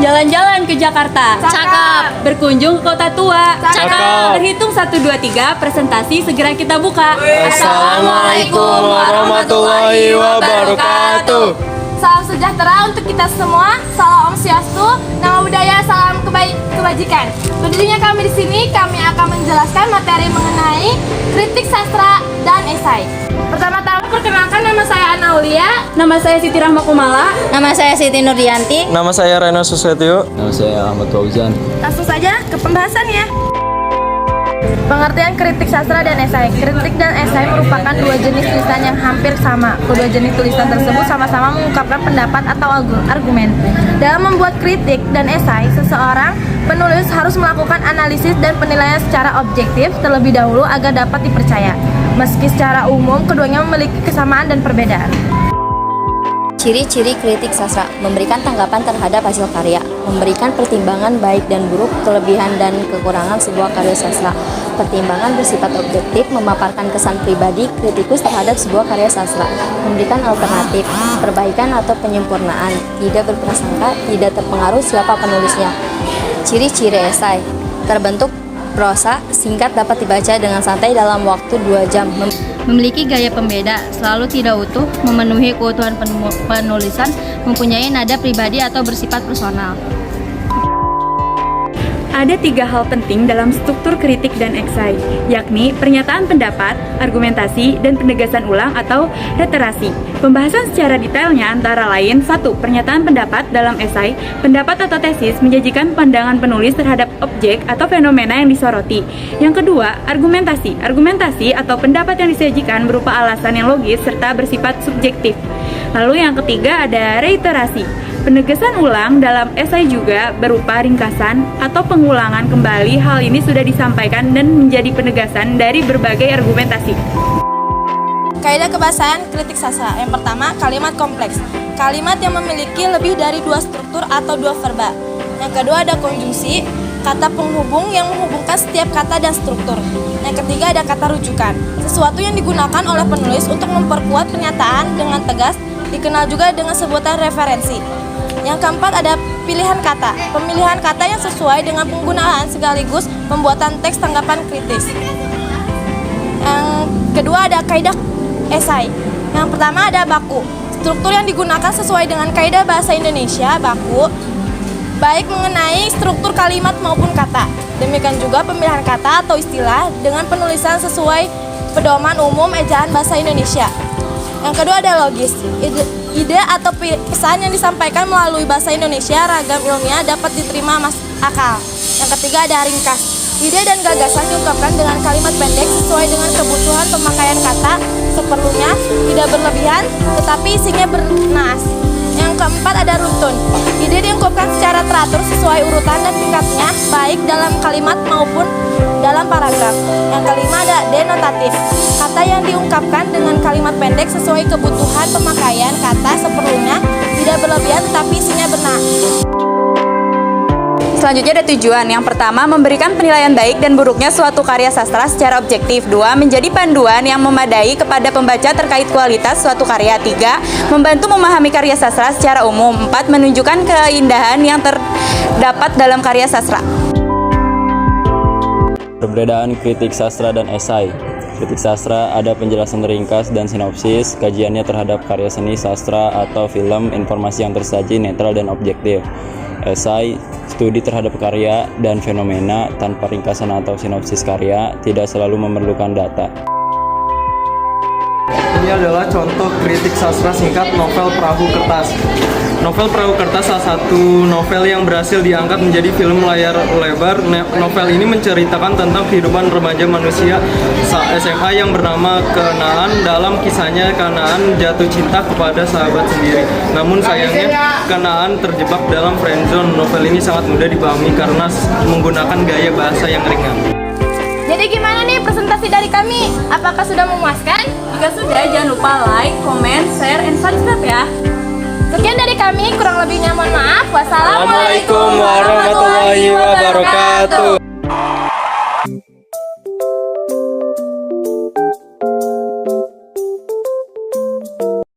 Jalan-jalan ke Jakarta. Cakep. Berkunjung ke Kota Tua. Cakep. Berhitung 1, 2, 3, presentasi segera kita buka. Assalamualaikum warahmatullahi wabarakatuh. Salam sejahtera untuk kita semua. Salam Om Swastiastu, Nama Budaya, salam kebajikan. Berdirinya kami di sini, kami akan menjelaskan materi mengenai kritik sastra dan esai. Pertama-tama perkenalkan, nama saya Ana Aulia. Nama saya Siti Rahma Kumala. Nama saya Siti Nurdianti. Nama saya Reno Susetio. Nama saya Ahmad Fauzan. Langsung saja ke pembahasan ya. Pengertian kritik sastra dan esai. Kritik dan esai merupakan dua jenis tulisan yang hampir sama. Kedua jenis tulisan tersebut sama-sama mengungkapkan pendapat atau argumen. Dalam membuat kritik dan esai, seseorang penulis harus melakukan analisis dan penilaian secara objektif terlebih dahulu agar dapat dipercaya. Meski secara umum keduanya memiliki kesamaan dan perbedaan. Ciri-ciri kritik sastra: memberikan tanggapan terhadap hasil karya, memberikan pertimbangan baik dan buruk, kelebihan dan kekurangan sebuah karya sastra. Pertimbangan bersifat objektif, memaparkan kesan pribadi kritikus terhadap sebuah karya sastra, memberikan alternatif, perbaikan atau penyempurnaan, tidak berprasangka, tidak terpengaruh siapa penulisnya. Ciri-ciri esai: terbentuk prosa singkat, dapat dibaca dengan santai dalam waktu 2 jam. Memiliki gaya pembeda, selalu tidak utuh, memenuhi keutuhan penulisan, mempunyai nada pribadi atau bersifat personal. Ada 3 hal penting dalam struktur kritik dan esai, yakni pernyataan pendapat, argumentasi, dan penegasan ulang atau reiterasi. Pembahasan secara detailnya antara lain: 1. Pernyataan pendapat dalam esai. Pendapat atau tesis menjanjikan pandangan penulis terhadap objek atau fenomena yang disoroti. Yang kedua, argumentasi. Argumentasi atau pendapat yang disajikan berupa alasan yang logis serta bersifat subjektif. Lalu yang ketiga ada reiterasi. Penegasan ulang dalam esai juga berupa ringkasan atau pengulangan kembali hal ini sudah disampaikan dan menjadi penegasan dari berbagai argumentasi. Kaidah kebahasaan kritik sastra. Yang pertama, kalimat kompleks. Kalimat yang memiliki lebih dari 2 struktur atau 2 verba. Yang kedua ada konjungsi, kata penghubung yang menghubungkan setiap kata dan struktur. Yang ketiga ada kata rujukan, sesuatu yang digunakan oleh penulis untuk memperkuat pernyataan dengan tegas, dikenal juga dengan sebutan referensi. Yang keempat ada pilihan kata. Pemilihan kata yang sesuai dengan penggunaan sekaligus pembuatan teks tanggapan kritis. Yang kedua ada kaidah esai. Yang pertama ada baku. Struktur yang digunakan sesuai dengan kaidah bahasa Indonesia baku, baik mengenai struktur kalimat maupun kata. Demikian juga pemilihan kata atau istilah dengan penulisan sesuai pedoman umum ejaan bahasa Indonesia. Yang kedua ada logis. Ide atau pesan yang disampaikan melalui bahasa Indonesia ragam ilmiah dapat diterima masuk akal. Yang ketiga ada ringkas. Ide dan gagasan diungkapkan dengan kalimat pendek sesuai dengan kebutuhan pemakaian kata seperlunya, tidak berlebihan, tetapi isinya bernaas. Yang keempat ada runtun. Ide diungkapkan secara teratur sesuai urutan dan tingkatnya, baik dalam kalimat maupun dalam paragraf. Yang kelima ada denotatif. Kata yang diungkapkan dengan kalimat pendek sesuai kebutuhan pemakaian kata seperlunya, tidak berlebihan tetapi isinya benar. Selanjutnya ada tujuan. Yang pertama, memberikan penilaian baik dan buruknya suatu karya sastra secara objektif. 2. Menjadi panduan yang memadai kepada pembaca terkait kualitas suatu karya. 3. Membantu memahami karya sastra secara umum. 4. Menunjukkan keindahan yang terdapat dalam karya sastra. Perbedaan kritik sastra dan esai. Kritik sastra ada penjelasan ringkas dan sinopsis, kajiannya terhadap karya seni, sastra, atau film, informasi yang tersaji netral dan objektif. Esai, studi terhadap karya dan fenomena tanpa ringkasan atau sinopsis karya, tidak selalu memerlukan data. Ini adalah contoh kritik sastra singkat novel Perahu Kertas. Novel Perahu Kertas salah satu novel yang berhasil diangkat menjadi film layar lebar. Novel ini menceritakan tentang kehidupan remaja manusia SMA yang bernama Kanaan. Dalam kisahnya, Kanaan jatuh cinta kepada sahabat sendiri. Namun sayangnya, Kanaan terjebak dalam friendzone. Novel ini sangat mudah dipahami karena menggunakan gaya bahasa yang ringan. Jadi gimana nih presentasi dari kami? Apakah sudah memuaskan? Jika sudah, jangan lupa like, comment, share, and subscribe ya. Sekian dari kami, kurang lebihnya mohon maaf. Wassalamualaikum Assalamualaikum warahmatullahi wabarakatuh.